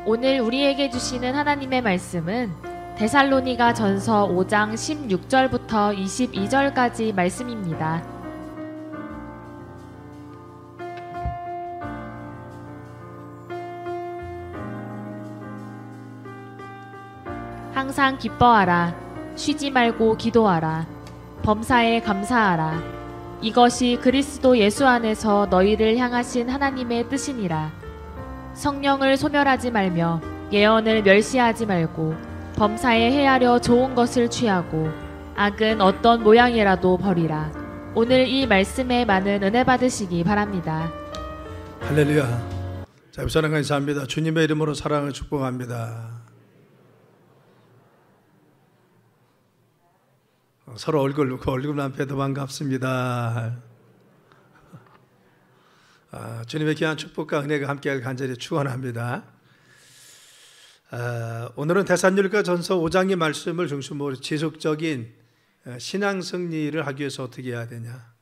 오늘 우리에게 주시는 하나님의 말씀은 데살로니가 전서 5장 16절부터 22절까지 말씀입니다. 항상 기뻐하라. 쉬지 말고 기도하라. 범사에 감사하라. 이것이 그리스도 예수 안에서 너희를 향하신 하나님의 뜻이니라. 성령을 소멸하지 말며 예언을 멸시하지 말고 범사에 헤아려 좋은 것을 취하고 악은 어떤 모양이라도 버리라. 오늘 이 말씀에 많은 은혜 받으시기 바랍니다. 할렐루야. 자, 우선 감사합니다. 주님의 이름으로 사랑을 축복합니다. 서로 얼굴 놓고 얼굴 앞에도 반갑습니다. 주님의 귀한 축복과 은혜가 함께하길 간절히 축원합니다. 오늘은 데살로니가 전서 5장의 말씀을 중심으로 지속적인 신앙 승리를 하기 위해서 어떻게 해야 되냐.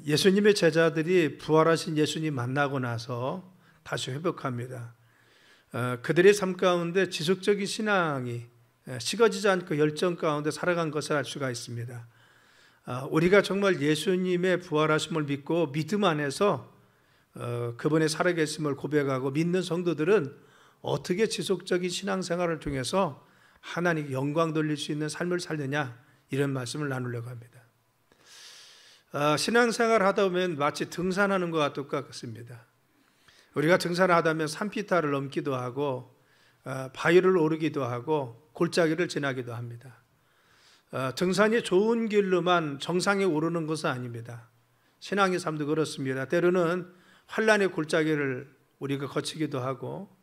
예수님의 제자들이 부활하신 예수님 만나고 나서 다시 회복합니다. 그들의 삶 가운데 지속적인 신앙이 식어지지 않고 열정 가운데 살아간 것을 알 수가 있습니다. 우리가 정말 예수님의 부활하심을 믿고 믿음 안에서 그분의 살아계심을 고백하고 믿는 성도들은 어떻게 지속적인 신앙생활을 통해서 하나님께 영광 돌릴 수 있는 삶을 살느냐, 이런 말씀을 나누려고 합니다. 신앙생활을 하다 보면 마치 등산하는 것과 똑같습니다. 우리가 등산을 하다 보면 산피타를 넘기도 하고 바위를 오르기도 하고 골짜기를 지나기도 합니다. 등산이 좋은 길로만 정상에 오르는 것은 아닙니다. 신앙의 삶도 그렇습니다. 때로는 환난의 골짜기를 우리가 거치기도 하고,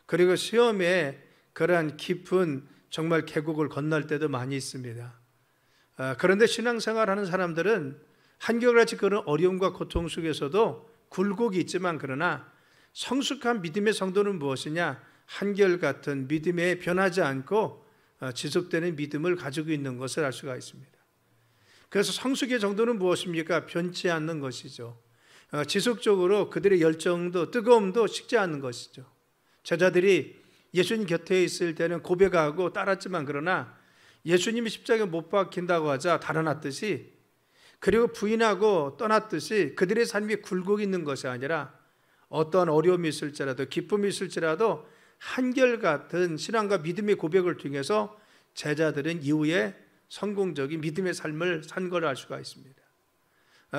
그리고 시험에 그러한 깊은 정말 계곡을 건널 때도 많이 있습니다. 그런데 신앙생활하는 사람들은 한결같이 그런 어려움과 고통 속에서도 굴곡이 있지만, 그러나 성숙한 믿음의 성도는 무엇이냐? 한결같은 믿음에 변하지 않고 지속되는 믿음을 가지고 있는 것을 알 수가 있습니다. 그래서 성숙의 정도는 무엇입니까? 변치 않는 것이죠. 지속적으로 그들의 열정도 뜨거움도 식지 않는 것이죠. 제자들이 예수님 곁에 있을 때는 고백하고 따랐지만, 그러나 예수님이 십자가에 못 박힌다고 하자 달아났듯이, 그리고 부인하고 떠났듯이 그들의 삶이 굴곡이 있는 것이 아니라 어떠한 어려움이 있을지라도 기쁨이 있을지라도 한결같은 신앙과 믿음의 고백을 통해서 제자들은 이후에 성공적인 믿음의 삶을 산 걸 알 수가 있습니다.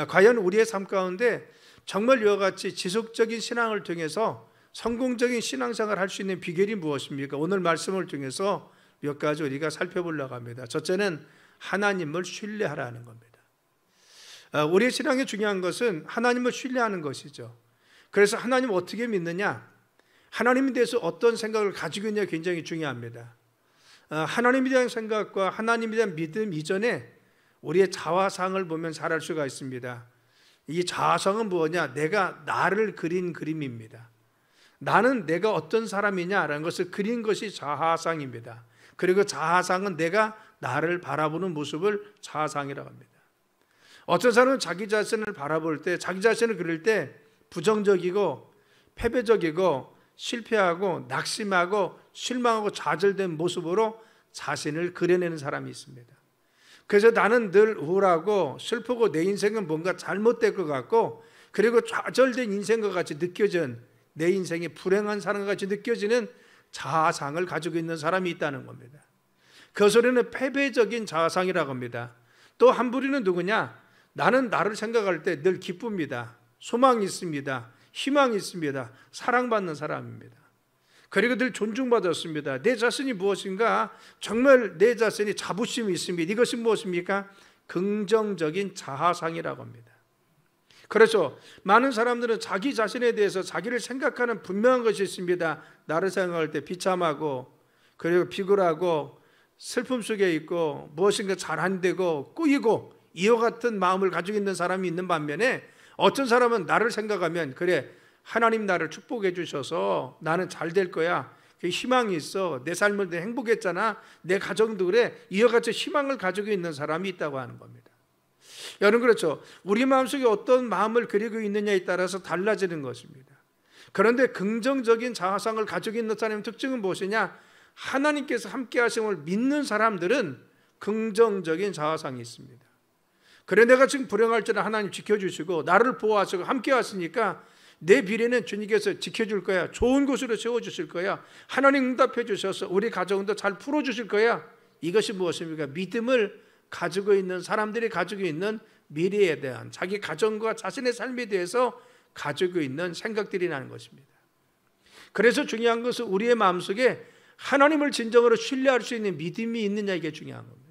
과연 우리의 삶 가운데 정말 이와 같이 지속적인 신앙을 통해서 성공적인 신앙생활을 할 수 있는 비결이 무엇입니까? 오늘 말씀을 통해서 몇 가지 우리가 살펴보려고 합니다. 첫째는 하나님을 신뢰하라는 겁니다. 우리의 신앙에 중요한 것은 하나님을 신뢰하는 것이죠. 그래서 하나님을 어떻게 믿느냐? 하나님에 대해서 어떤 생각을 가지고 있느냐 굉장히 중요합니다. 하나님에 대한 생각과 하나님에 대한 믿음 이전에 우리의 자화상을 보면 잘 알 수가 있습니다. 이 자화상은 뭐냐? 내가 나를 그린 그림입니다. 나는 내가 어떤 사람이냐라는 것을 그린 것이 자화상입니다. 그리고 자화상은 내가 나를 바라보는 모습을 자화상이라고 합니다. 어떤 사람은 자기 자신을 바라볼 때, 자기 자신을 그릴 때 부정적이고 패배적이고 실패하고 낙심하고 실망하고 좌절된 모습으로 자신을 그려내는 사람이 있습니다. 그래서 나는 늘 우울하고 슬프고 내 인생은 뭔가 잘못될 것 같고, 그리고 좌절된 인생과 같이 느껴진, 내 인생이 불행한 사람과 같이 느껴지는 자아상을 가지고 있는 사람이 있다는 겁니다. 그 소리는 패배적인 자아상이라고 합니다. 또 한 부류는 누구냐? 나는 나를 생각할 때 늘 기쁩니다. 소망이 있습니다. 희망이 있습니다. 사랑받는 사람입니다. 그리고 늘 존중받았습니다. 내 자신이 무엇인가? 정말 내 자신이 자부심이 있습니다. 이것이 무엇입니까? 긍정적인 자아상이라고 합니다. 그래서 많은 사람들은 자기 자신에 대해서 자기를 생각하는 분명한 것이 있습니다. 나를 생각할 때 비참하고, 그리고 비굴하고, 슬픔 속에 있고, 무엇인가 잘 안 되고 꾸이고, 이와 같은 마음을 가지고 있는 사람이 있는 반면에, 어떤 사람은 나를 생각하면, 그래, 하나님 나를 축복해 주셔서 나는 잘 될 거야, 희망이 있어, 내 삶을 행복했잖아, 내 가정도 그래, 이와 같이 희망을 가지고 있는 사람이 있다고 하는 겁니다. 여러분, 그렇죠? 우리 마음속에 어떤 마음을 그리고 있느냐에 따라서 달라지는 것입니다. 그런데 긍정적인 자아상을 가지고 있는 사람의 특징은 무엇이냐? 하나님께서 함께 하심을 믿는 사람들은 긍정적인 자아상이 있습니다. 그래 내가 지금 불행할지는 하나님 지켜주시고 나를 보호하시고 함께 하시니까 내 미래는 주님께서 지켜줄 거야. 좋은 곳으로 세워주실 거야. 하나님 응답해 주셔서 우리 가정도 잘 풀어주실 거야. 이것이 무엇입니까? 믿음을 가지고 있는 사람들이 가지고 있는 미래에 대한 자기 가정과 자신의 삶에 대해서 가지고 있는 생각들이라는 것입니다. 그래서 중요한 것은 우리의 마음속에 하나님을 진정으로 신뢰할 수 있는 믿음이 있느냐, 이게 중요한 겁니다.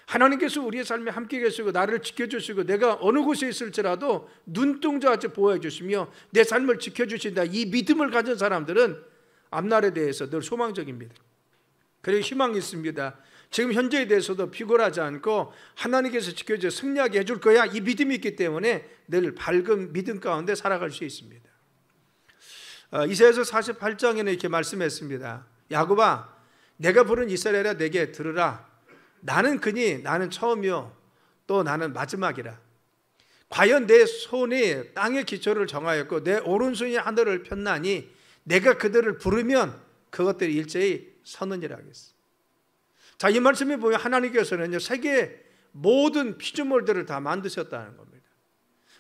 하나님께서 우리의 삶에 함께 계시고 나를 지켜주시고 내가 어느 곳에 있을지라도 눈동자같이 보호해 주시며 내 삶을 지켜주신다, 이 믿음을 가진 사람들은 앞날에 대해서 늘 소망적입니다. 그리고 희망이 있습니다. 지금 현재에 대해서도 비굴하지 않고 하나님께서 지켜줘 승리하게 해줄 거야, 이 믿음이 있기 때문에 늘 밝은 믿음 가운데 살아갈 수 있습니다. 이사야서 48장에는 이렇게 말씀했습니다. 야곱아, 내가 부른 이스라엘아, 내게 들으라. 나는 그니 나는 처음이요 또 나는 마지막이라. 과연 내 손이 땅의 기초를 정하였고 내 오른손이 하늘을 폈나니 내가 그들을 부르면 그것들이 일제히 서느니라 하겠어. 자, 이 말씀에 보면 하나님께서는 세계의 모든 피조물들을 다 만드셨다는 겁니다.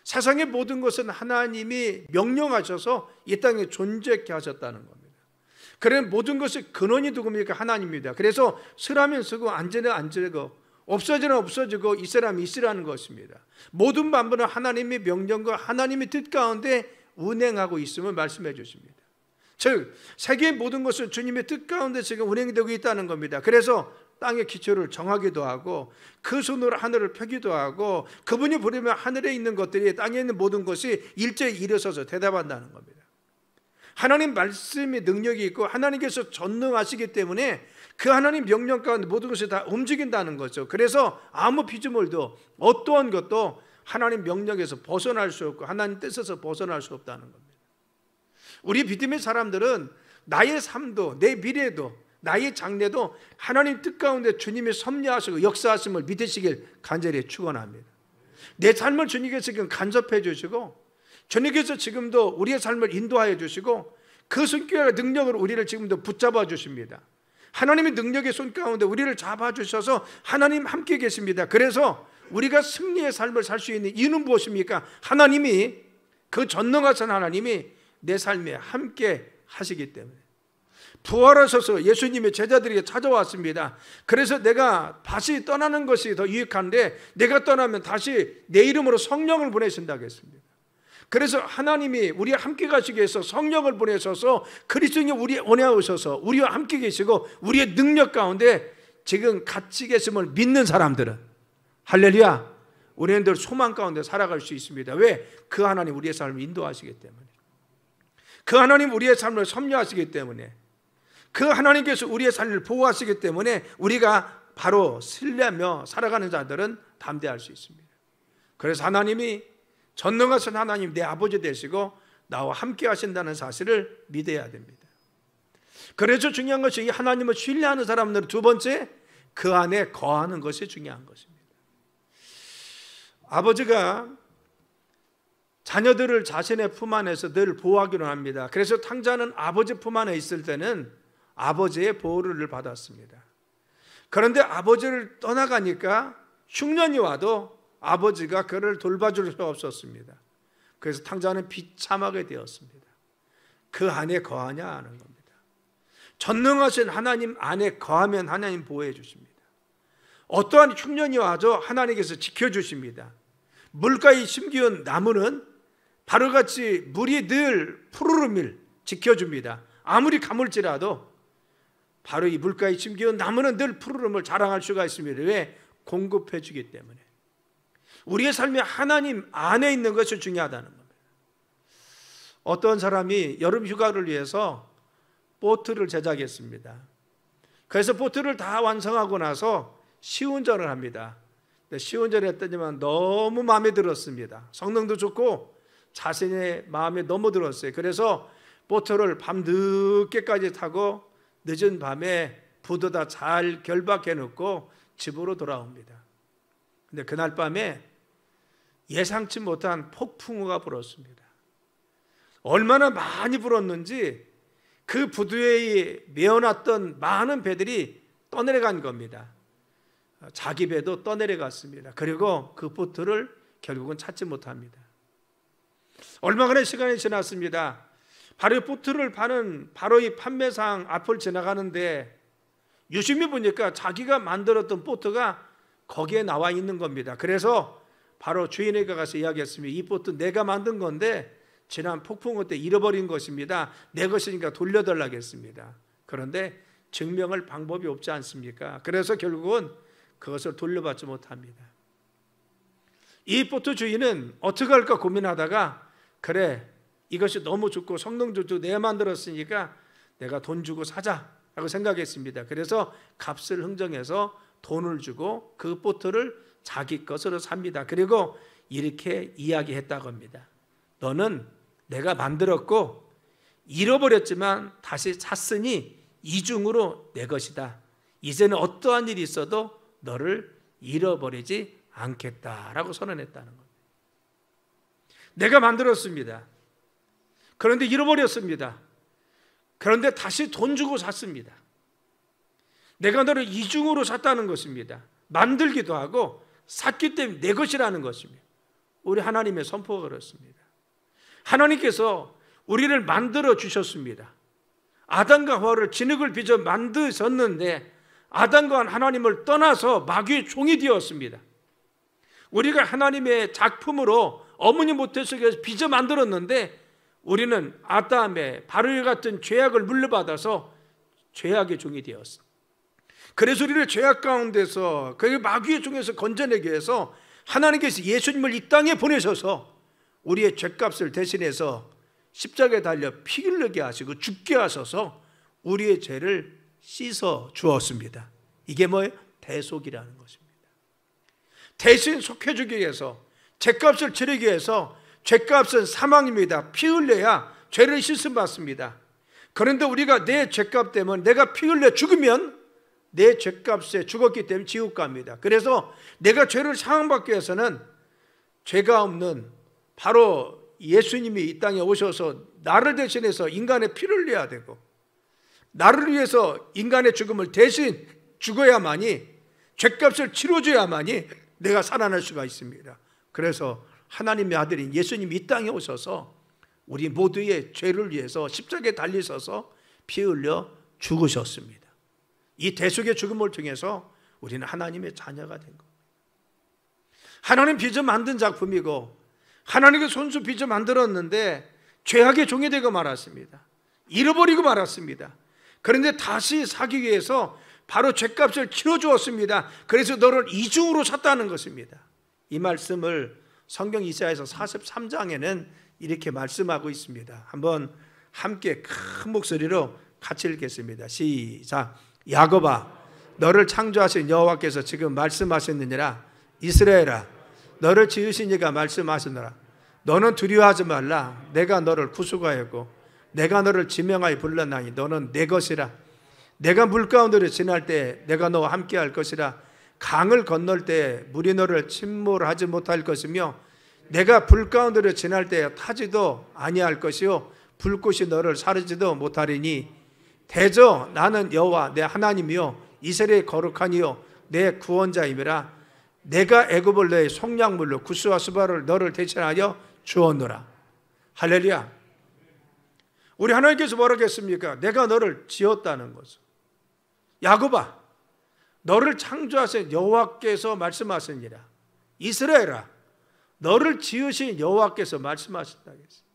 세상의 모든 것은 하나님이 명령하셔서 이 땅에 존재케 하셨다는 겁니다. 그래 모든 것의 근원이 누굽니까? 하나님입니다. 그래서 쓰라면 쓰고 앉으면 앉으고 없어지면 없어지고 있으라면 있으라는 것입니다. 모든 만물은 하나님의 명령과 하나님의 뜻 가운데 운행하고 있음을 말씀해 주십니다. 즉 세계의 모든 것은 주님의 뜻 가운데 지금 운행되고 있다는 겁니다. 그래서 땅의 기초를 정하기도 하고 그 손으로 하늘을 펴기도 하고 그분이 부르면 하늘에 있는 것들이 땅에 있는 모든 것이 일제히 일어서서 대답한다는 겁니다. 하나님 말씀의 능력이 있고 하나님께서 전능하시기 때문에 그 하나님 명령 가운데 모든 것이 다 움직인다는 거죠. 그래서 아무 피조물도 어떠한 것도 하나님 명령에서 벗어날 수 없고 하나님 뜻에서 벗어날 수 없다는 겁니다. 우리 믿음의 사람들은 나의 삶도 내 미래도 나의 장래도 하나님 뜻 가운데 주님이 섭리하시고 역사하심을 믿으시길 간절히 축원합니다. 내 삶을 주님께서 지금 간섭해 주시고 주님께서 지금도 우리의 삶을 인도하여 주시고 그 손길과 능력으로 우리를 지금도 붙잡아 주십니다. 하나님의 능력의 손 가운데 우리를 잡아주셔서 하나님 함께 계십니다. 그래서 우리가 승리의 삶을 살 수 있는 이유는 무엇입니까? 하나님이, 그 전능하신 하나님이 내 삶에 함께 하시기 때문에. 부활하셔서 예수님의 제자들에게 찾아왔습니다. 그래서 내가 다시 떠나는 것이 더 유익한데 내가 떠나면 다시 내 이름으로 성령을 보내신다고 했습니다. 그래서 하나님이 우리와 함께 가시기 위해서 성령을 보내셔서 그리스도인이 우리 안에 오셔서 우리와 함께 계시고 우리의 능력 가운데 지금 같이 계심을 믿는 사람들은 할렐루야, 우리는 늘 소망 가운데 살아갈 수 있습니다. 왜? 그 하나님 우리의 삶을 인도하시기 때문에, 그 하나님 우리의 삶을 섭리하시기 때문에, 그 하나님께서 우리의 삶을 보호하시기 때문에 우리가 바로 신뢰하며 살아가는 자들은 담대할 수 있습니다. 그래서 하나님이 전능하신 하나님 내 아버지 되시고 나와 함께 하신다는 사실을 믿어야 됩니다. 그래서 중요한 것이 이 하나님을 신뢰하는 사람들은 두 번째, 그 안에 거하는 것이 중요한 것입니다. 아버지가 자녀들을 자신의 품 안에서 늘 보호하기로 합니다. 그래서 탕자는 아버지 품 안에 있을 때는 아버지의 보호를 받았습니다. 그런데 아버지를 떠나가니까 흉년이 와도 아버지가 그를 돌봐줄 수 없었습니다. 그래서 탕자는 비참하게 되었습니다. 그 안에 거하냐 하는 겁니다. 전능하신 하나님 안에 거하면 하나님 보호해 주십니다. 어떠한 흉년이 와도 하나님께서 지켜주십니다. 물가에 심기운 나무는 바로같이 물이 늘 푸르름을 지켜줍니다. 아무리 가물지라도 바로 이 물가에 심기운 나무는 늘 푸르름을 자랑할 수가 있습니다. 왜? 공급해 주기 때문에. 우리의 삶이 하나님 안에 있는 것이 중요하다는 겁니다. 어떤 사람이 여름 휴가를 위해서 보트를 제작했습니다. 그래서 보트를 다 완성하고 나서 시운전을 합니다. 시운전을 했더니만 너무 마음에 들었습니다. 성능도 좋고 자신의 마음에 너무 들었어요. 그래서 보트를 밤 늦게까지 타고 늦은 밤에 부도다 잘 결박해 놓고 집으로 돌아옵니다. 근데 그날 밤에 예상치 못한 폭풍우가 불었습니다. 얼마나 많이 불었는지 그 부두에 메어놨던 많은 배들이 떠내려간 겁니다. 자기 배도 떠내려갔습니다. 그리고 그 보트를 결국은 찾지 못합니다. 얼마간의 시간이 지났습니다. 바로 보트를 파는 바로 이 판매상 앞을 지나가는데 유심히 보니까 자기가 만들었던 보트가 거기에 나와 있는 겁니다. 그래서 바로 주인에게 가서 이야기했습니다. 이 보트 내가 만든 건데 지난 폭풍우 때 잃어버린 것입니다. 내 것이니까 돌려달라고 했습니다. 그런데 증명할 방법이 없지 않습니까? 그래서 결국은 그것을 돌려받지 못합니다. 이 보트 주인은 어떻게 할까 고민하다가 그래, 이것이 너무 좋고 성능도 좋고 내가 만들었으니까 내가 돈 주고 사자라고 생각했습니다. 그래서 값을 흥정해서 돈을 주고 그 보트를 자기 것으로 삽니다. 그리고 이렇게 이야기했다고 합니다. 너는 내가 만들었고 잃어버렸지만 다시 샀으니 이중으로 내 것이다. 이제는 어떠한 일이 있어도 너를 잃어버리지 않겠다라고 선언했다는 겁니다. 내가 만들었습니다. 그런데 잃어버렸습니다. 그런데 다시 돈 주고 샀습니다. 내가 너를 이중으로 샀다는 것입니다. 만들기도 하고 샀기 때문에 내 것이라는 것입니다. 우리 하나님의 선포가 그렇습니다. 하나님께서 우리를 만들어 주셨습니다. 아담과 하와를 진흙을 빚어 만드셨는데 아담과 하나님을 떠나서 마귀의 종이 되었습니다. 우리가 하나님의 작품으로 어머니 모태 속에서 빚어 만들었는데 우리는 아담의 바로와 같은 죄악을 물려받아서 죄악의 종이 되었어. 그래서 우리를 죄악 가운데서 그 마귀의 종에서 건져내기 위해서 하나님께서 예수님을 이 땅에 보내셔서 우리의 죄값을 대신해서 십자가에 달려 피 흘리게 하시고 죽게 하셔서 우리의 죄를 씻어 주었습니다. 이게 뭐예요? 대속이라는 것입니다. 대신 속해주기 위해서 죄값을 치르기 위해서 죄값은 사망입니다. 피 흘려야 죄를 씻음 받습니다. 그런데 우리가 내 죄값 때문에 내가 피 흘려 죽으면 내 죄값에 죽었기 때문에 지옥 갑니다. 그래서 내가 죄를 사함받기 위해서는 죄가 없는 바로 예수님이 이 땅에 오셔서 나를 대신해서 인간의 피를 흘려야 되고 나를 위해서 인간의 죽음을 대신 죽어야만이 죄값을 치러줘야만이 내가 살아날 수가 있습니다. 그래서 하나님의 아들인 예수님이 이 땅에 오셔서 우리 모두의 죄를 위해서 십자가에 달리셔서 피 흘려 죽으셨습니다. 이 대속의 죽음을 통해서 우리는 하나님의 자녀가 된 겁니다. 하나님 빚어 만든 작품이고 하나님의 손수 빚어 만들었는데 죄악의 종이 되고 말았습니다. 잃어버리고 말았습니다. 그런데 다시 사기 위해서 바로 죄값을 치러주었습니다. 그래서 너를 이중으로 샀다는 것입니다. 이 말씀을 성경 이사야서 43장에는 이렇게 말씀하고 있습니다. 한번 함께 큰 목소리로 같이 읽겠습니다. 시작. 야곱아, 너를 창조하신 여호와께서 지금 말씀하셨느니라. 이스라엘아, 너를 지으신 이가 말씀하시노라. 너는 두려워하지 말라. 내가 너를 구속하였고 내가 너를 지명하여 불렀나니 너는 내 것이라. 내가 물 가운데로 지날 때 내가 너와 함께 할 것이라. 강을 건널 때 물이 너를 침몰하지 못할 것이며 내가 불 가운데로 지날 때 타지도 아니할 것이요 불꽃이 너를 사르지도 못하리니 대저 나는 여호와 내 하나님이요 이스라엘의 거룩하니요 내 구원자임이라. 내가 애굽을 너의 속량물로 구스와 수바를 너를 대신하여 주었노라. 할렐루야. 우리 하나님께서 뭐라고 했습니까? 내가 너를 지었다는 것을. 야곱아, 너를 창조하신 여호와께서 말씀하시니라. 이스라엘아, 너를 지으신 여호와께서 말씀하신다 했어요.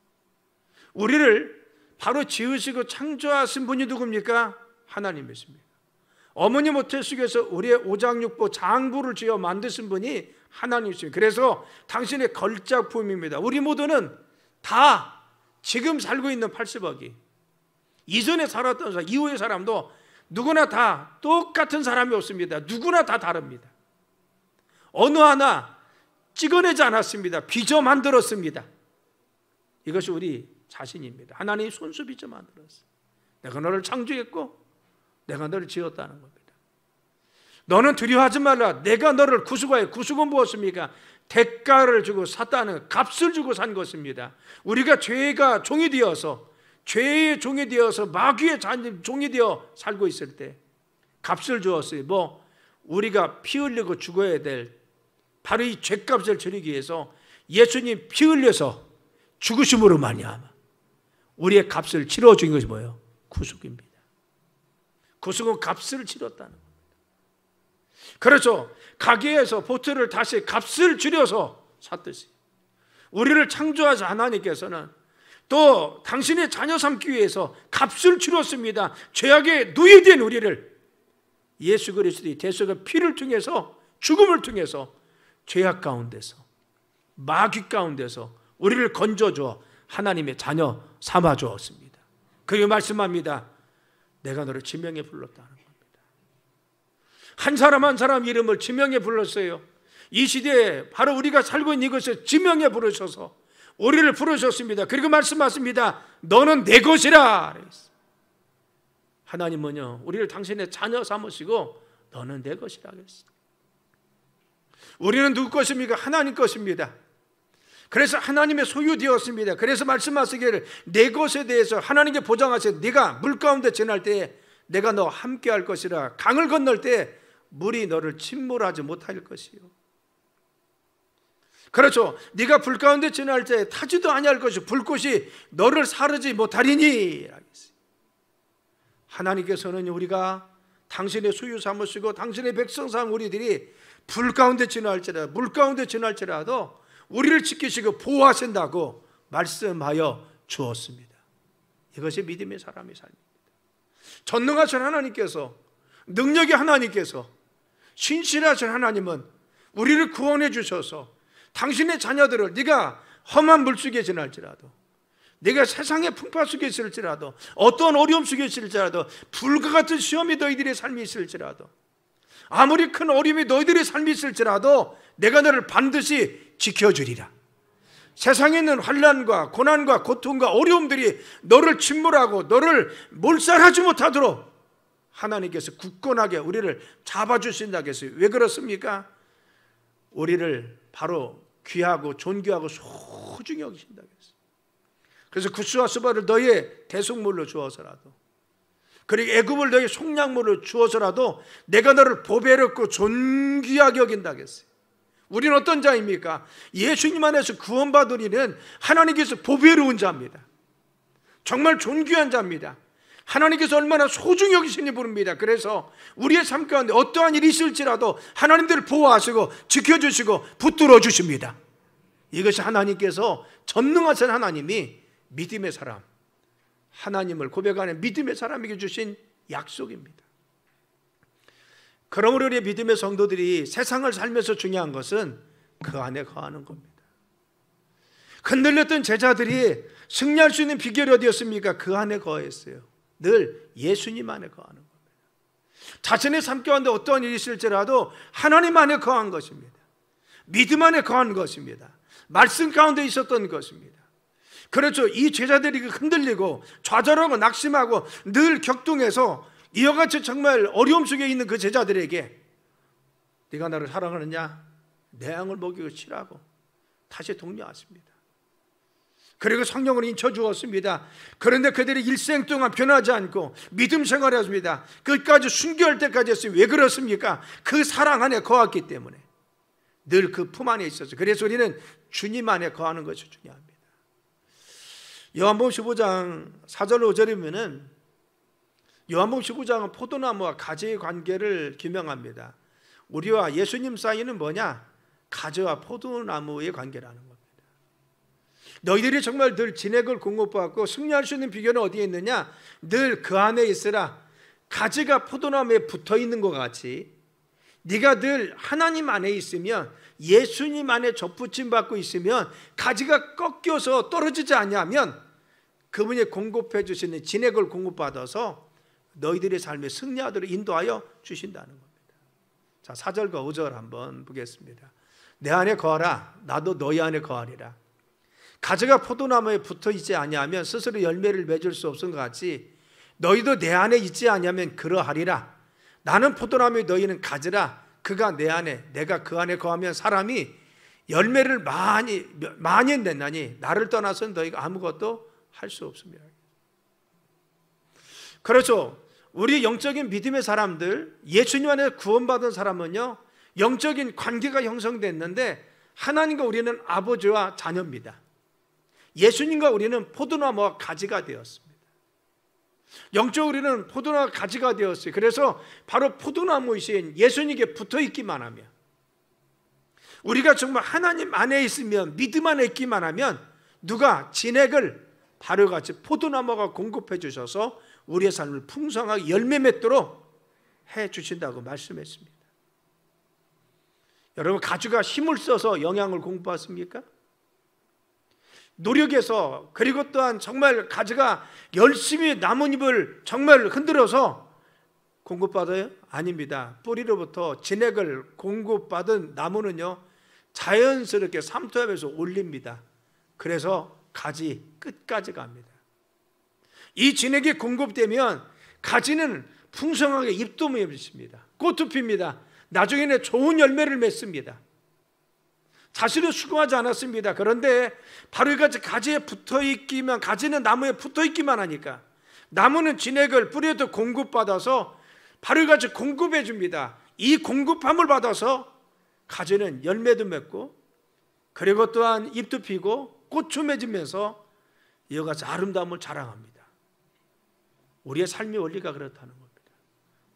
우리를 바로 지으시고 창조하신 분이 누굽니까? 하나님이십니다. 어머니 모태 속에서 우리의 오장육부 장부를 지어 만드신 분이 하나님이십니다. 그래서 당신의 걸작품입니다. 우리 모두는 다 지금 살고 있는 80억이 이전에 살았던 사람, 이후의 사람도 누구나 다 똑같은 사람이 없습니다. 누구나 다 다릅니다. 어느 하나 찍어내지 않았습니다. 빚어 만들었습니다. 이것이 우리 자신입니다. 하나님이 손수 빚어 만들었어요. 내가 너를 창조했고 내가 너를 지었다는 겁니다. 너는 두려워하지 말라. 내가 너를 구속하여, 구속은 무엇입니까? 대가를 주고 샀다는, 값을 주고 산 것입니다. 우리가 죄가 종이 되어서, 죄의 종이 되어서 마귀의 종이 되어 살고 있을 때 값을 주었어요. 우리가 피 흘리고 죽어야 될 바로 이 죄값을 치르기 위해서 예수님 피 흘려서 죽으심으로 말미암아 우리의 값을 치러준 것이 뭐예요? 구속입니다. 구속은 값을 치렀다는 겁니다. 그렇죠. 가게에서 보트를 다시 값을 줄여서 샀듯이 우리를 창조하신 하나님께서는 또 당신의 자녀 삼기 위해서 값을 치렀습니다. 죄악에 노예된 우리를 예수 그리스도의 대속의 피를 통해서, 죽음을 통해서 죄악 가운데서, 마귀 가운데서 우리를 건져줘 하나님의 자녀 삼아 주었습니다. 그리고 말씀합니다. 내가 너를 지명해 불렀다는 겁니다. 한 사람 한 사람 이름을 지명해 불렀어요. 이 시대에 바로 우리가 살고 있는 이것을 지명해 부르셔서 우리를 부르셨습니다. 그리고 말씀하십니다. 너는 내 것이라. 하나님은요, 우리를 당신의 자녀 삼으시고 너는 내 것이라 그랬어요. 우리는 누구 것입니까? 하나님 것입니다. 그래서 하나님의 소유되었습니다. 그래서 말씀하시기를 내 것에 대해서 하나님께 보장하셔서 네가 물 가운데 지날 때에 내가 너와 함께 할 것이라. 강을 건널 때 물이 너를 침몰하지 못할 것이요. 그렇죠. 네가 불 가운데 지날 때 타지도 아니할 것이 불꽃이 너를 사르지 못하리니. 하나님께서는 우리가 당신의 소유 삼으시고 당신의 백성 삼은 우리들이 불 가운데 지날지라도 물 가운데 지날지라도 우리를 지키시고 보호하신다고 말씀하여 주었습니다. 이것이 믿음의 사람의 삶입니다. 전능하신 하나님께서, 능력의 하나님께서, 신실하신 하나님은 우리를 구원해 주셔서 당신의 자녀들을 네가 험한 물속에 지날지라도, 네가 세상의 풍파 속에 있을지라도, 어떤 어려움 속에 있을지라도, 불과 같은 시험이 너희들의 삶이 있을지라도, 아무리 큰 어려움이 너희들의 삶이 있을지라도 내가 너를 반드시 지켜주리라. 세상에 있는 환난과 고난과 고통과 어려움들이 너를 침몰하고 너를 몰살하지 못하도록 하나님께서 굳건하게 우리를 잡아주신다고 했어요. 왜 그렇습니까? 우리를 바로 귀하고 존귀하고 소중히 여기신다고 했어요. 그래서 구스와 스바를 너의 대속물로 주어서라도, 그리고 애굽을 너의 속량물로 주어서라도 내가 너를 보배롭고 존귀하게 여긴다고 했어요. 우리는 어떤 자입니까? 예수님 안에서 구원받은 이는 하나님께서 보배로운 자입니다. 정말 존귀한 자입니다. 하나님께서 얼마나 소중히 여기시니 부릅니다. 그래서 우리의 삶 가운데 어떠한 일이 있을지라도 하나님들을 보호하시고 지켜주시고 붙들어 주십니다. 이것이 하나님께서, 전능하신 하나님이 믿음의 사람, 하나님을 고백하는 믿음의 사람에게 주신 약속입니다. 그러므로 우리의 믿음의 성도들이 세상을 살면서 중요한 것은 그 안에 거하는 겁니다. 흔들렸던 제자들이 승리할 수 있는 비결이 어디였습니까? 그 안에 거했어요. 늘 예수님 안에 거하는 겁니다. 자신의 삶 가운데 어떠한 일이 있을지라도 하나님 안에 거한 것입니다. 믿음 안에 거한 것입니다. 말씀 가운데 있었던 것입니다. 그렇죠. 이 제자들이 흔들리고 좌절하고 낙심하고 늘 격동해서 이와 같이 정말 어려움 속에 있는 그 제자들에게 네가 나를 사랑하느냐? 내 양을 먹이고 치라고 다시 독려하십니다. 그리고 성령을 인쳐주었습니다. 그런데 그들이 일생 동안 변하지 않고 믿음 생활을 했습니다. 끝까지 순교할 때까지 했어요. 왜 그렇습니까? 그 사랑 안에 거했기 때문에, 늘 그 품 안에 있었어요. 그래서 우리는 주님 안에 거하는 것이 중요합니다. 요한복음 15장 4절 5절이면은 요한복음 15장은 포도나무와 가지의 관계를 규명합니다. 우리와 예수님 사이는 뭐냐? 가지와 포도나무의 관계라는 겁니다. 너희들이 정말 늘 진액을 공급받고 승리할 수 있는 비결은 어디에 있느냐? 늘 그 안에 있으라. 가지가 포도나무에 붙어 있는 것 같이 네가 늘 하나님 안에 있으면, 예수님 안에 접붙임 받고 있으면, 가지가 꺾여서 떨어지지 않냐면 그분이 공급해 주시는 진액을 공급받아서 너희들의 삶에 승리하도록 인도하여 주신다는 겁니다. 자, 4절과 5절 한번 보겠습니다. 내 안에 거하라. 나도 너희 안에 거하리라. 가지가 포도나무에 붙어 있지 아니하면 스스로 열매를 맺을 수 없은 것 같이 너희도 내 안에 있지 아니하면 그러하리라. 나는 포도나무에 너희는 가지라. 그가 내 안에 내가 그 안에 거하면 사람이 열매를 많이 낸다니 나를 떠나서는 너희가 아무것도 할 수 없습니다. 그렇죠. 우리 영적인 믿음의 사람들, 예수님 안에 구원받은 사람은요, 영적인 관계가 형성됐는데 하나님과 우리는 아버지와 자녀입니다. 예수님과 우리는 포도나무와 가지가 되었습니다. 영적으로 우리는 포도나무와 가지가 되었어요. 그래서 바로 포도나무이신 예수님께 붙어있기만 하면, 우리가 정말 하나님 안에 있으면, 믿음 안에 있기만 하면 누가 진액을 바로같이 포도나무가 공급해 주셔서 우리의 삶을 풍성하게 열매 맺도록 해 주신다고 말씀했습니다. 여러분, 가지가 힘을 써서 영양을 공급받습니까? 노력해서, 그리고 또한 정말 가지가 열심히 나뭇잎을 정말 흔들어서 공급받아요? 아닙니다. 뿌리로부터 진액을 공급받은 나무는요, 자연스럽게 삼투압에서 올립니다. 그래서 가지 끝까지 갑니다. 이 진액이 공급되면 가지는 풍성하게 잎도 맺습니다. 꽃도 핍니다. 나중에는 좋은 열매를 맺습니다. 자신은 수고하지 않았습니다. 그런데 바로 이같이 가지에 붙어있기만, 가지는 나무에 붙어있기만 하니까 나무는 진액을 뿌리에도 공급받아서 바로 이같이 공급해 줍니다. 이 공급함을 받아서 가지는 열매도 맺고, 그리고 또한 잎도 피고 꽃도 맺으면서 이와 같이 아름다움을 자랑합니다. 우리의 삶의 원리가 그렇다는 겁니다.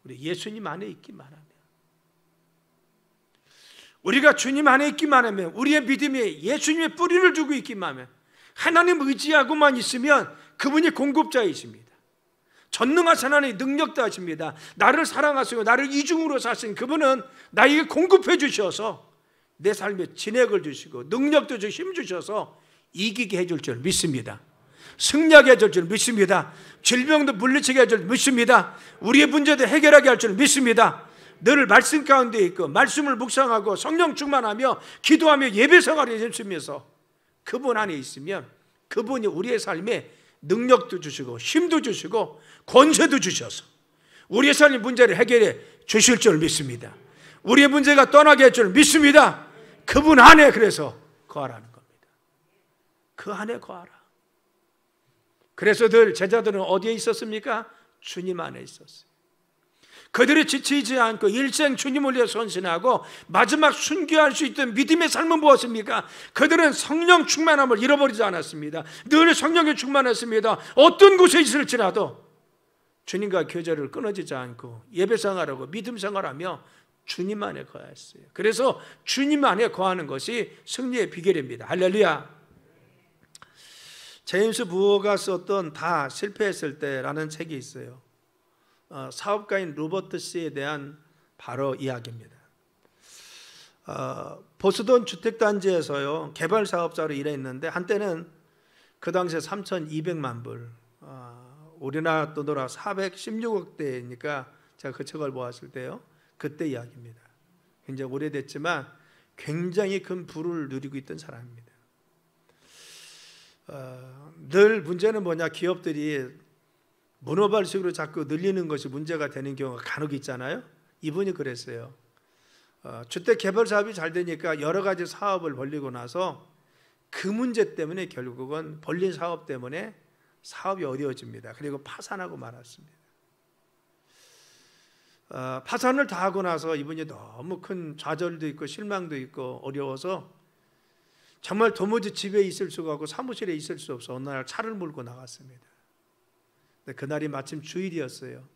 우리 예수님 안에 있기만 하면, 우리가 주님 안에 있기만 하면, 우리의 믿음에 예수님의 뿌리를 두고 있기만 하면, 하나님 의지하고만 있으면 그분이 공급자이십니다. 전능하신 하나님 능력자이십니다. 나를 사랑하시고 나를 이중으로 사신 그분은 나에게 공급해 주셔서 내 삶에 진액을 주시고 능력도 주시고 힘 주셔서 이기게 해줄 줄 믿습니다. 승리하게 해줄 줄 믿습니다. 질병도 물리치게 해줄 줄 믿습니다. 우리의 문제도 해결하게 할 줄 믿습니다. 늘 말씀 가운데 있고 말씀을 묵상하고 성령 충만하며 기도하며 예배 생활을 해주시면서 그분 안에 있으면 그분이 우리의 삶에 능력도 주시고 힘도 주시고 권세도 주셔서 우리의 삶의 문제를 해결해 주실 줄 믿습니다. 우리의 문제가 떠나게 할 줄 믿습니다. 그분 안에 그래서 거하라는 겁니다. 그 안에 거하라. 그래서 늘 제자들은 어디에 있었습니까? 주님 안에 있었어요. 그들이 지치지 않고 일생 주님을 위해 헌신하고 마지막 순교할 수 있던 믿음의 삶은 무엇입니까? 그들은 성령 충만함을 잃어버리지 않았습니다. 늘 성령에 충만했습니다. 어떤 곳에 있을지라도 주님과 교제를 끊어지지 않고 예배 생활하고 믿음 생활하며 주님 안에 거했어요. 그래서 주님 안에 거하는 것이 승리의 비결입니다. 할렐루야. 제임스 부어가 썼던 다 실패했을 때라는 책이 있어요. 사업가인 로버트 씨에 대한 바로 이야기입니다. 보스턴 주택단지에서요 개발 사업자로 일했는데 한때는 그 당시에 3,200만 불, 우리나라 돈으로 416억 대니까 제가 그 책을 보았을 때요 그때 이야기입니다. 굉장히 오래됐지만 굉장히 큰 부를 누리고 있던 사람입니다. 늘 문제는 뭐냐, 기업들이 문어발식으로 자꾸 늘리는 것이 문제가 되는 경우가 간혹 있잖아요. 이분이 그랬어요. 주택 개발 사업이 잘 되니까 여러 가지 사업을 벌리고 나서 그 문제 때문에 결국은 벌린 사업 때문에 사업이 어려워집니다. 그리고 파산하고 말았습니다. 파산을 다 하고 나서 이분이 너무 큰 좌절도 있고 실망도 있고 어려워서 정말 도무지 집에 있을 수가 없고 사무실에 있을 수 없어 어느 날 차를 몰고 나갔습니다. 그날이 마침 주일이었어요.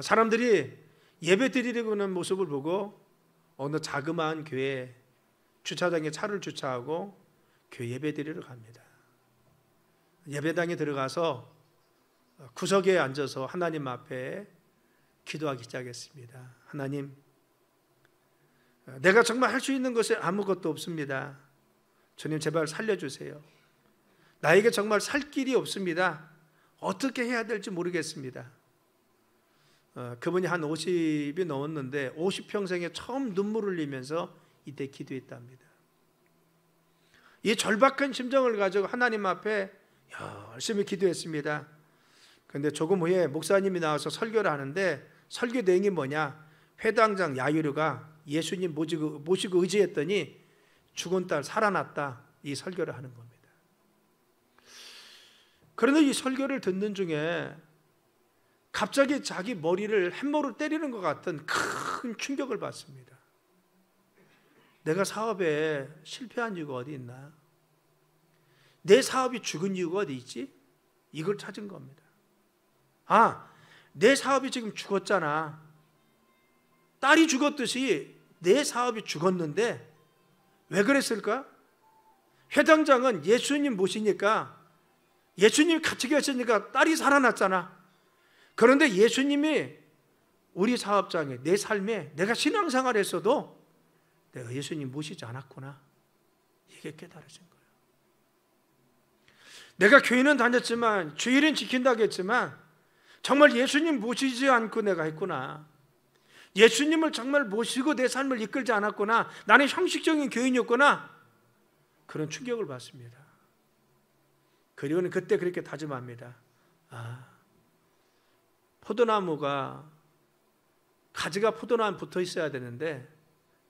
사람들이 예배 드리려고 하는 모습을 보고 어느 자그마한 교회 주차장에 차를 주차하고 교회 예배 드리러 갑니다. 예배당에 들어가서 구석에 앉아서 하나님 앞에 기도하기 시작했습니다. 하나님, 내가 정말 할 수 있는 것이 아무것도 없습니다. 주님 제발 살려주세요. 나에게 정말 살 길이 없습니다. 어떻게 해야 될지 모르겠습니다. 그분이 한 50이 넘었는데 50평생에 처음 눈물을 흘리면서 이때 기도했답니다. 이 절박한 심정을 가지고 하나님 앞에 열심히 기도했습니다. 그런데 조금 후에 목사님이 나와서 설교를 하는데 설교 내용이 뭐냐? 회당장 야이로가 예수님 모시고 의지했더니 죽은 딸 살아났다, 이 설교를 하는 겁니다. 그런데 이 설교를 듣는 중에 갑자기 자기 머리를 햄머로 때리는 것 같은 큰 충격을 받습니다. 내가 사업에 실패한 이유가 어디 있나? 내 사업이 죽은 이유가 어디 있지? 이걸 찾은 겁니다. 아, 내 사업이 지금 죽었잖아. 딸이 죽었듯이 내 사업이 죽었는데 왜 그랬을까? 회당장은 예수님 모시니까, 예수님이 같이 계시니까 딸이 살아났잖아. 그런데 예수님이 우리 사업장에, 내 삶에, 내가 신앙생활 했어도 내가 예수님 모시지 않았구나, 이게 깨달아진 거예요. 내가 교회는 다녔지만, 주일은 지킨다고 했지만 정말 예수님 모시지 않고 내가 했구나. 예수님을 정말 모시고 내 삶을 이끌지 않았구나. 나는 형식적인 교인이었구나. 그런 충격을 받습니다. 그리고는 그때 그렇게 다짐합니다. 아, 포도나무가, 가지가 포도나무에 붙어 있어야 되는데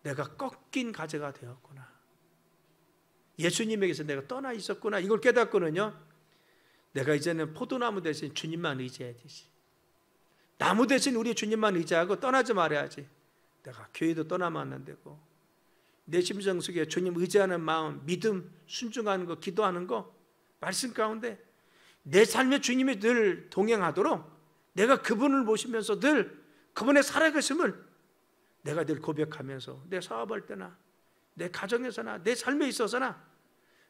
내가 꺾인 가지가 되었구나. 예수님에게서 내가 떠나 있었구나. 이걸 깨닫고는요, 내가 이제는 포도나무 대신 주님만 의지해야 되지. 나무 대신 우리 주님만 의지하고 떠나지 말아야지. 내가 교회도 떠나면 안 되고, 내 심정 속에 주님 의지하는 마음, 믿음, 순종하는 거, 기도하는 거, 말씀 가운데 내 삶에 주님이 늘 동행하도록 내가 그분을 모시면서 늘 그분의 살아계심을 내가 늘 고백하면서, 내 사업할 때나 내 가정에서나 내 삶에 있어서나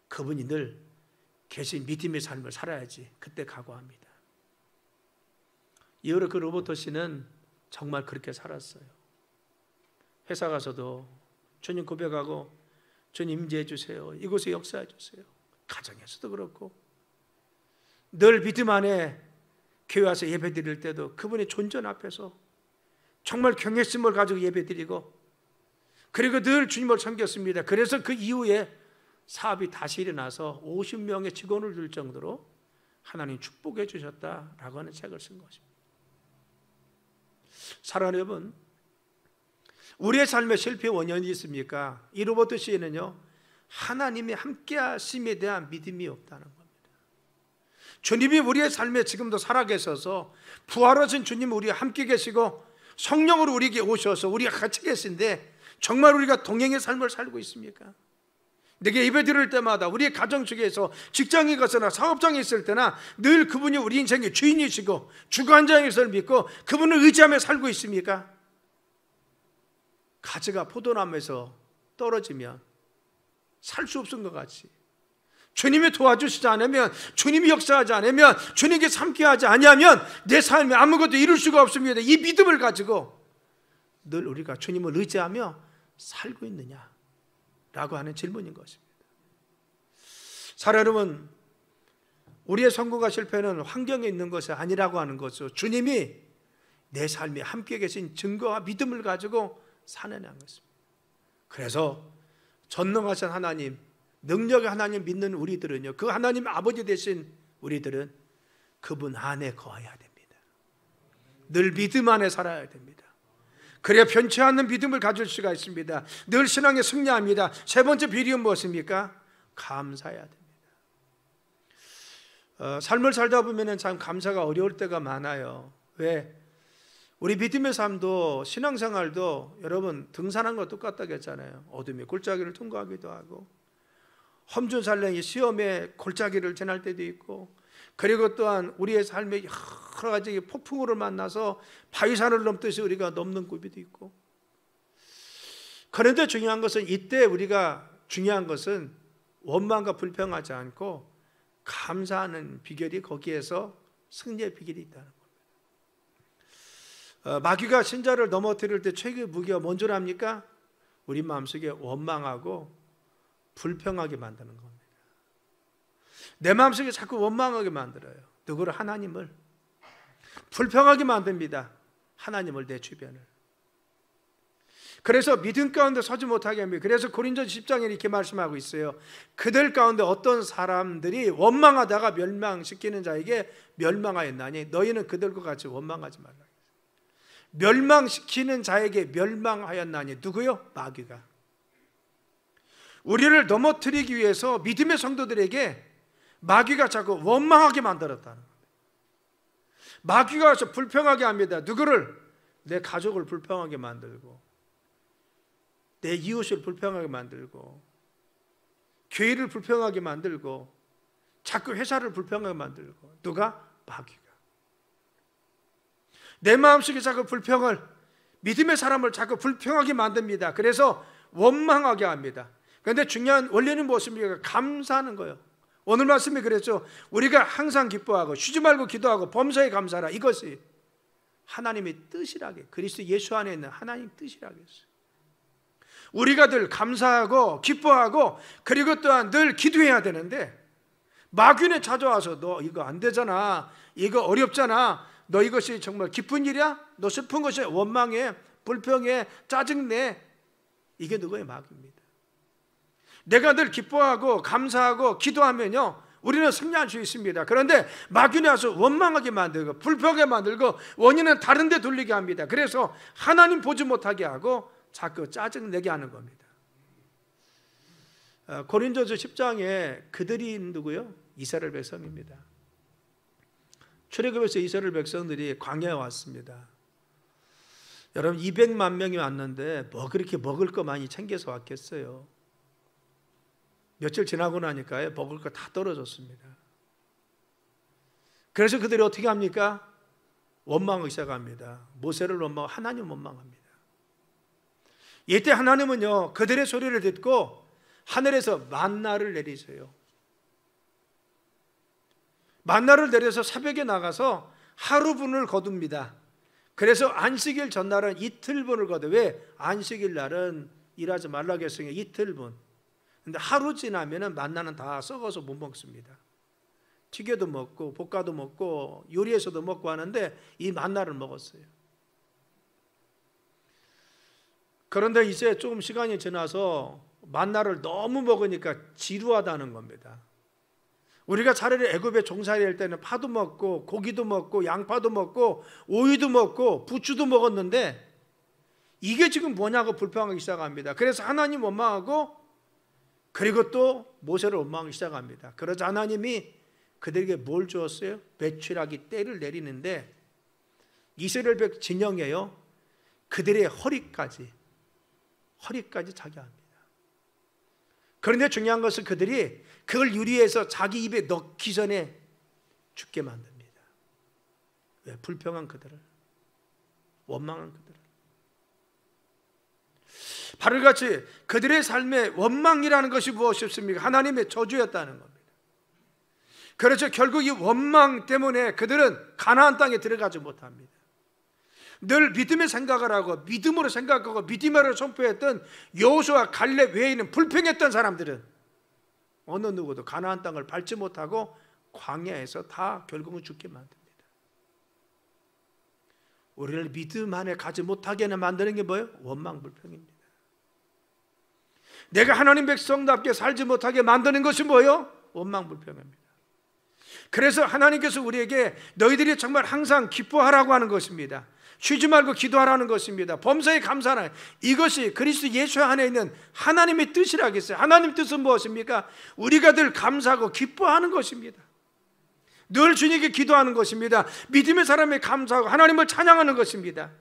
그분이 늘 계신 믿음의 삶을 살아야지. 그때 각오합니다. 이후로 그 로버트 씨는 정말 그렇게 살았어요. 회사 가서도 주님 고백하고, 주님 임재해 주세요, 이곳에 역사해 주세요. 가정에서도 그렇고, 늘 믿음 안에 교회 와서 예배 드릴 때도 그분의 존전 앞에서 정말 경외심을 가지고 예배 드리고, 그리고 늘 주님을 섬겼습니다. 그래서 그 이후에 사업이 다시 일어나서 50명의 직원을 둘 정도로 하나님 축복해 주셨다라고 하는 책을 쓴 것입니다. 사랑하는 여러분, 우리의 삶에 실패의 원인이 있습니까? 이 로버트 씨에는요, 하나님이 함께 하심에 대한 믿음이 없다는 겁니다. 주님이 우리의 삶에 지금도 살아계셔서, 부활하신 주님 우리와 함께 계시고 성령으로 우리에게 오셔서 우리가 같이 계신데 정말 우리가 동행의 삶을 살고 있습니까? 내게 예배 드릴 때마다 우리의 가정 속에서, 직장에 가서나 사업장에 있을 때나 늘 그분이 우리 인생의 주인이시고 주관자이심을 믿고 그분을 의지하며 살고 있습니까? 가지가 포도나무에서 떨어지면 살 수 없은 것 같이, 주님이 도와주시지 않으면, 주님이 역사하지 않으면, 주님께 함께하지 아니하면 내 삶에 아무것도 이룰 수가 없습니다. 이 믿음을 가지고 늘 우리가 주님을 의지하며 살고 있느냐 라고 하는 질문인 것입니다. 사랑하는 여러분, 우리의 성공과 실패는 환경에 있는 것이 아니라고 하는 것을 주님이 내 삶에 함께 계신 증거와 믿음을 가지고 사느냐는 것입니다. 그래서 전능하신 하나님, 능력의 하나님 믿는 우리들은요, 그 하나님 아버지 되신 우리들은 그분 안에 거해야 됩니다. 늘 믿음 안에 살아야 됩니다. 그래야 변치 않는 믿음을 가질 수가 있습니다. 늘 신앙에 승리합니다. 세 번째 비리는 무엇입니까? 감사해야 됩니다. 삶을 살다 보면 참 감사가 어려울 때가 많아요. 왜? 우리 믿음의 삶도, 신앙생활도 여러분 등산한 거 똑같다고 했잖아요. 어둠의 골짜기를 통과하기도 하고, 험준살랭이 시험에 골짜기를 지날 때도 있고, 그리고 또한 우리의 삶에 여러 가지 폭풍우를 만나서 바위산을 넘듯이 우리가 넘는 고비도 있고. 그런데 중요한 것은, 이때 우리가 중요한 것은 원망과 불평하지 않고 감사하는 비결이, 거기에서 승리의 비결이 있다는 겁니다. 마귀가 신자를 넘어뜨릴 때 최고의 무기가 뭔 줄 압니까? 우리 마음속에 원망하고 불평하게 만드는 겁니다. 내 마음속에 자꾸 원망하게 만들어요. 누구를? 하나님을. 불평하게 만듭니다. 하나님을, 내 주변을. 그래서 믿음 가운데 서지 못하게 합니다. 그래서 고린도서 10장에 이렇게 말씀하고 있어요. 그들 가운데 어떤 사람들이 원망하다가 멸망시키는 자에게 멸망하였나니 너희는 그들과 같이 원망하지 말라. 멸망시키는 자에게 멸망하였나니. 누구요? 마귀가. 우리를 넘어뜨리기 위해서 믿음의 성도들에게 마귀가 자꾸 원망하게 만들었다는 겁니다. 마귀가 와서 불평하게 합니다. 누구를? 내 가족을 불평하게 만들고, 내 이웃을 불평하게 만들고, 교회를 불평하게 만들고, 자꾸 회사를 불평하게 만들고. 누가? 마귀가. 내 마음속에 자꾸 불평을, 믿음의 사람을 자꾸 불평하게 만듭니다. 그래서 원망하게 합니다. 그런데 중요한 원리는 무엇입니까? 감사하는 거예요. 오늘 말씀이 그랬죠. 우리가 항상 기뻐하고 쉬지 말고 기도하고 범사에 감사하라. 이것이 하나님의 뜻이라게, 그리스도 예수 안에 있는 하나님 뜻이라고 했어요. 우리가 늘 감사하고 기뻐하고 그리고 또한 늘 기도해야 되는데, 마귀는 찾아와서 너 이거 안 되잖아, 이거 어렵잖아, 너 이것이 정말 기쁜 일이야? 너 슬픈 것이 원망해, 불평해, 짜증내. 이게 누구의? 마귀입니다. 내가 늘 기뻐하고 감사하고 기도하면요, 우리는 승리할 수 있습니다. 그런데 마귀는 와서 원망하게 만들고 불평하게 만들고 원인은 다른 데 돌리게 합니다. 그래서 하나님 보지 못하게 하고 자꾸 짜증내게 하는 겁니다. 고린도서 10장에 그들이 누구요? 이스라엘 백성입니다. 출애굽에서 이스라엘 백성들이 광야에 왔습니다. 여러분 200만 명이 왔는데 뭐 그렇게 먹을 거 많이 챙겨서 왔겠어요. 며칠 지나고 나니까요, 먹을 거 다 떨어졌습니다. 그래서 그들이 어떻게 합니까? 원망하기 시작합니다. 모세를 원망하고 하나님 원망합니다. 이때 하나님은요, 그들의 소리를 듣고 하늘에서 만나를 내리세요. 만나를 내려서 새벽에 나가서 하루분을 거둡니다. 그래서 안식일 전날은 이틀분을 거둬. 왜? 안식일 날은 일하지 말라고 했으니까 이틀분. 근데 하루 지나면은 만나는 다 썩어서 못 먹습니다. 튀겨도 먹고 볶아도 먹고 요리해서도 먹고 하는데 이 만나를 먹었어요. 그런데 이제 조금 시간이 지나서 만나를 너무 먹으니까 지루하다는 겁니다. 우리가 차라리 애굽에 종살이할 때는 파도 먹고 고기도 먹고 양파도 먹고 오이도 먹고 부추도 먹었는데 이게 지금 뭐냐고 불평하기 시작합니다. 그래서 하나님 원망하고 그리고 또 모세를 원망하기 시작합니다. 그러자 하나님이 그들에게 뭘 주었어요? 메추라기 떼를 내리는데 이스라엘 백 진영에요, 그들의 허리까지 차게 합니다. 그런데 중요한 것은 그들이 그걸 유리해서 자기 입에 넣기 전에 죽게 만듭니다. 왜? 불평한 그들을, 원망한 그들을. 바로 같이 그들의 삶의 원망이라는 것이 무엇이었습니까? 하나님의 저주였다는 겁니다. 그래서 결국 이 원망 때문에 그들은 가나안 땅에 들어가지 못합니다. 늘 믿음의 생각을 하고 믿음으로 생각하고 믿음으로 선포했던 여호수아 갈렙 외에는 불평했던 사람들은 어느 누구도 가나안 땅을 밟지 못하고 광야에서 다 결국은 죽게 만듭니다. 우리를 믿음 안에 가지 못하게는 만드는 게 뭐예요? 원망 불평입니다. 내가 하나님 백성답게 살지 못하게 만드는 것이 뭐예요? 원망 불평입니다. 그래서 하나님께서 우리에게 너희들이 정말 항상 기뻐하라고 하는 것입니다. 쉬지 말고 기도하라는 것입니다. 범사에 감사하라. 이것이 그리스도 예수 안에 있는 하나님의 뜻이라겠어요. 하나님 뜻은 무엇입니까? 우리가 늘 감사하고 기뻐하는 것입니다. 늘 주님께 기도하는 것입니다. 믿음의 사람이 감사하고 하나님을 찬양하는 것입니다.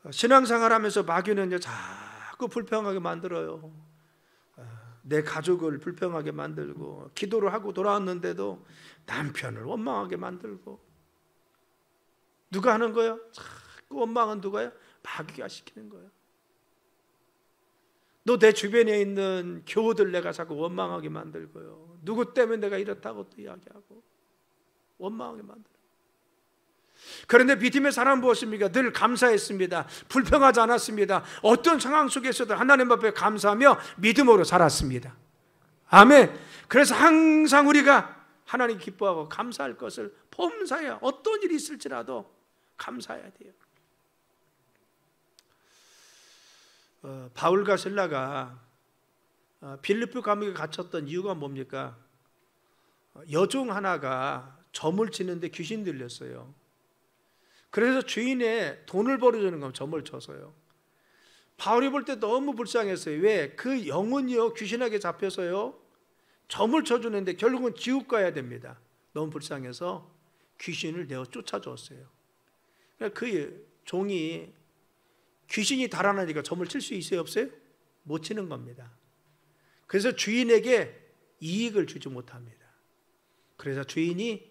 신앙생활하면서 마귀는 자꾸 불평하게 만들어요. 내 가족을 불평하게 만들고, 기도를 하고 돌아왔는데도 남편을 원망하게 만들고. 누가 하는 거예요? 자꾸 원망은 누가요? 마귀가 시키는 거예요. 너 내 주변에 있는 교우들 내가 자꾸 원망하게 만들고요, 누구 때문에 내가 이렇다고 또 이야기하고 원망하게 만들어요. 그런데 믿음의 사람은 무엇입니까? 늘 감사했습니다. 불평하지 않았습니다. 어떤 상황 속에서도 하나님 앞에 감사하며 믿음으로 살았습니다. 아멘. 그래서 항상 우리가 하나님 기뻐하고 감사할 것을 범사에 어떤 일이 있을지라도 감사해야 돼요. 바울과 실라가 빌립보 감옥에 갇혔던 이유가 뭡니까? 여종 하나가 점을 치는데 귀신 들렸어요. 그래서 주인의 돈을 벌어주는 건 점을 쳐서요. 바울이 볼 때 너무 불쌍했어요. 왜? 그 영혼이요 귀신에게 잡혀서요 점을 쳐주는데 결국은 지옥 가야 됩니다. 너무 불쌍해서 귀신을 내어 쫓아줬어요. 그 종이 귀신이 달아나니까 점을 칠 수 있어요 없어요? 못 치는 겁니다. 그래서 주인에게 이익을 주지 못합니다. 그래서 주인이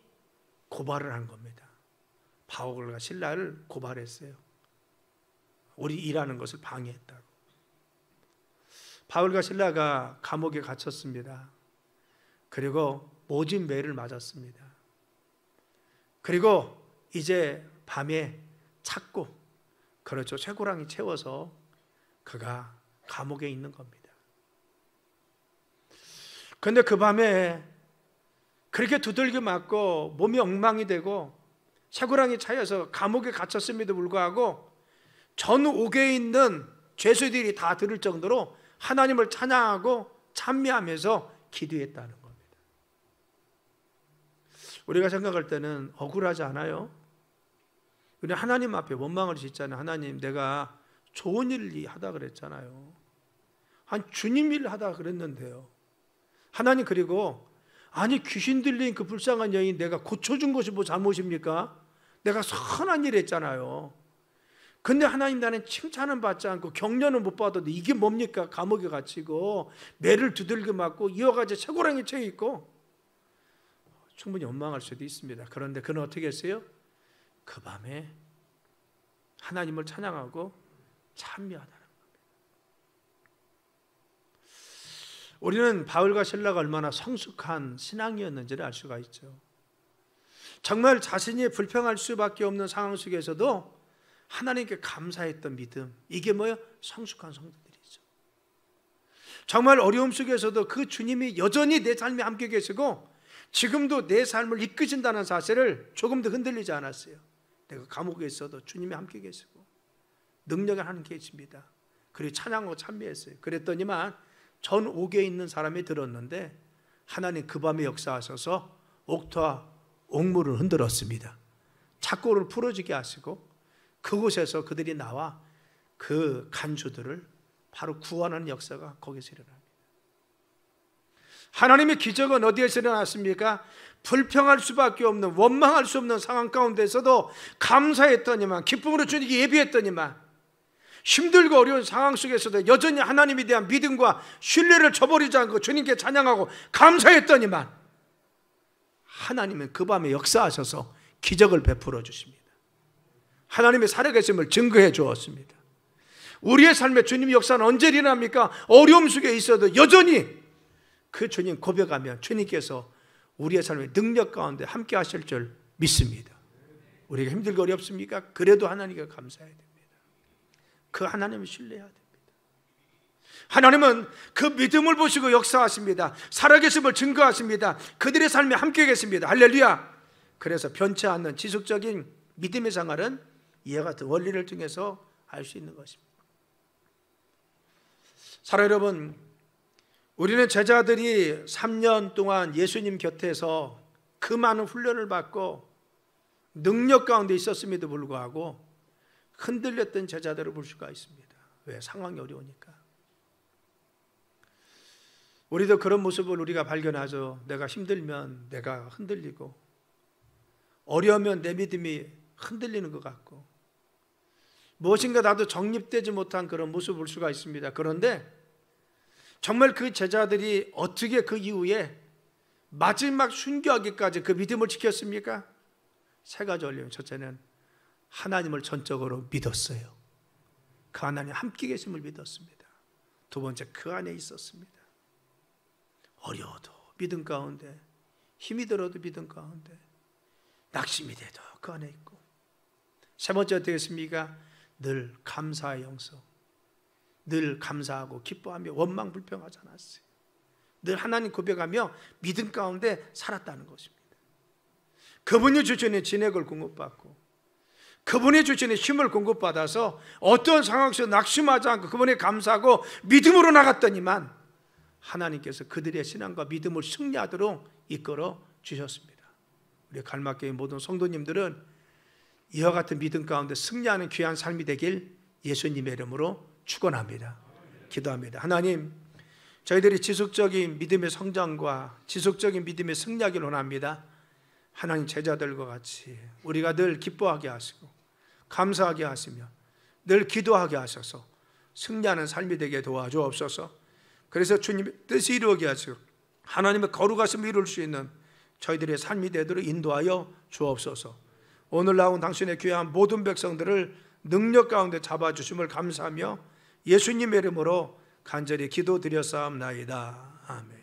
고발을 한 겁니다. 바울과 실라를 고발했어요. 우리 일하는 것을 방해했다고. 바울과 실라가 감옥에 갇혔습니다. 그리고 모진 매를 맞았습니다. 그리고 이제 밤에 찾고, 그렇죠, 쇠고랑이 채워서 그가 감옥에 있는 겁니다. 그런데 그 밤에 그렇게 두들겨 맞고 몸이 엉망이 되고 쇠고랑이 차여서 감옥에 갇혔음에도 불구하고 전 옥에 있는 죄수들이 다 들을 정도로 하나님을 찬양하고 찬미하면서 기도했다는 겁니다. 우리가 생각할 때는 억울하지 않아요? 우리 하나님 앞에 원망을 짓잖아요. 하나님, 내가 좋은 일을 하다 그랬잖아요. 한 주님 일을 하다 그랬는데요. 하나님, 그리고 아니 귀신 들린 그 불쌍한 여인 내가 고쳐준 것이 뭐 잘못입니까? 내가 선한 일 했잖아요. 근데 하나님, 나는 칭찬은 받지 않고 격려는 못 받아도 이게 뭡니까? 감옥에 갇히고 매를 두들겨 맞고 이어가지 쇠고랑에 채 있고. 충분히 원망할 수도 있습니다. 그런데 그는 어떻게 했어요? 그 밤에 하나님을 찬양하고 찬미하다는 겁니다. 우리는 바울과 실라가 얼마나 성숙한 신앙이었는지를 알 수가 있죠. 정말 자신이 불평할 수밖에 없는 상황 속에서도 하나님께 감사했던 믿음, 이게 뭐예요? 성숙한 성도들이죠. 정말 어려움 속에서도 그 주님이 여전히 내 삶에 함께 계시고 지금도 내 삶을 이끄신다는 사실을 조금도 흔들리지 않았어요. 내가 감옥에 있어도 주님이 함께 계시고 능력을 하는 계십니다. 그리고 찬양하고 찬미했어요. 그랬더니만 전 옥에 있는 사람이 들었는데 하나님 그 밤에 역사하셔서 옥토와 옥물을 흔들었습니다. 착고를 풀어지게 하시고 그곳에서 그들이 나와 그 간주들을 바로 구원하는 역사가 거기서 일어납니다. 하나님의 기적은 어디에서 일어났습니까? 불평할 수밖에 없는, 원망할 수 없는 상황 가운데서도 감사했더니만, 기쁨으로 주님께 예비했더니만, 힘들고 어려운 상황 속에서도 여전히 하나님에 대한 믿음과 신뢰를 저버리지 않고 주님께 찬양하고 감사했더니만 하나님은 그 밤에 역사하셔서 기적을 베풀어 주십니다. 하나님의 살아계심을 증거해 주었습니다. 우리의 삶에 주님의 역사는 언제 일어납니까? 어려움 속에 있어도 여전히 그 주님 고백하면 주님께서 우리의 삶의 능력 가운데 함께 하실 줄 믿습니다. 우리가 힘들고 어렵습니까? 그래도 하나님께 감사해야 됩니다. 그 하나님을 신뢰해야 됩니다. 하나님은 그 믿음을 보시고 역사하십니다. 살아계심을 증거하십니다. 그들의 삶에 함께 계십니다. 할렐루야. 그래서 변치 않는 지속적인 믿음의 생활은 이와 같은 원리를 통해서 알 수 있는 것입니다. 사랑 여러분, 우리는 제자들이 3년 동안 예수님 곁에서 그 많은 훈련을 받고 능력 가운데 있었음에도 불구하고 흔들렸던 제자들을 볼 수가 있습니다. 왜? 상황이 어려우니까. 우리도 그런 모습을 우리가 발견하죠. 내가 힘들면 내가 흔들리고, 어려우면 내 믿음이 흔들리는 것 같고, 무엇인가 나도 정립되지 못한 그런 모습을 볼 수가 있습니다. 그런데 정말 그 제자들이 어떻게 그 이후에 마지막 순교하기까지 그 믿음을 지켰습니까? 세 가지 원리입니다. 첫째는 하나님을 전적으로 믿었어요. 그 하나님 함께 계심을 믿었습니다. 두 번째, 그 안에 있었습니다. 어려워도 믿음 가운데, 힘이 들어도 믿음 가운데, 낙심이 돼도 그 안에 있고, 세 번째 어떻게 했습니까? 늘 감사의 영성, 늘 감사하고 기뻐하며 원망 불평하지 않았어요. 늘 하나님 고백하며 믿음 가운데 살았다는 것입니다. 그분이 주시는 진액을 공급받고, 그분이 주시는 힘을 공급받아서 어떤 상황 속에서 낙심하지 않고 그분에 감사하고 믿음으로 나갔더니만 하나님께서 그들의 신앙과 믿음을 승리하도록 이끌어 주셨습니다. 우리 갈막교회 모든 성도님들은 이와 같은 믿음 가운데 승리하는 귀한 삶이 되길 예수님의 이름으로 축원합니다. 기도합니다. 하나님, 저희들이 지속적인 믿음의 성장과 지속적인 믿음의 승리하기를 원합니다. 하나님, 제자들과 같이 우리가 늘 기뻐하게 하시고 감사하게 하시며 늘 기도하게 하셔서 승리하는 삶이 되게 도와주옵소서. 그래서 주님의 뜻이 이루어지게 하시고 하나님의 거룩하심을 이룰 수 있는 저희들의 삶이 되도록 인도하여 주옵소서. 오늘 나온 당신의 귀한 모든 백성들을 능력 가운데 잡아주심을 감사하며 예수님의 이름으로 간절히 기도드렸사옵나이다. 아멘.